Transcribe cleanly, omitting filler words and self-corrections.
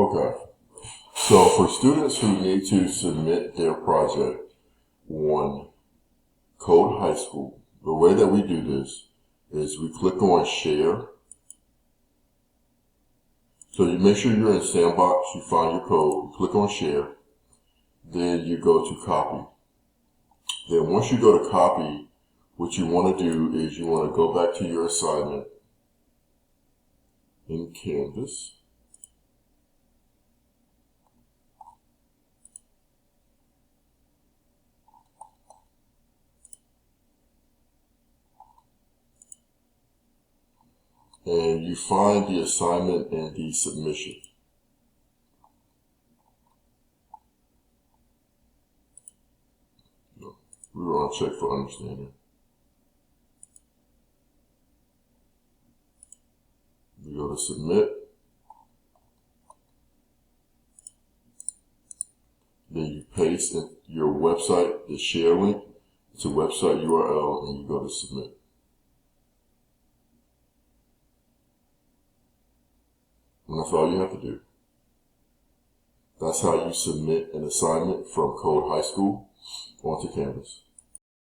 Okay. So for students who need to submit their project on Code High School, the way that we do this is we click on Share. So you make sure you're in Sandbox, you find your code, you click on Share, then you go to Copy. Then once you go to Copy, what you want to do is you want to go back to your assignment in Canvas. And you find the assignment and the submission. We want to check for understanding. You go to Submit. Then you paste in your website, the share link, to website URL, and you go to Submit. And that's all you have to do. That's how you submit an assignment from Code High School onto Canvas.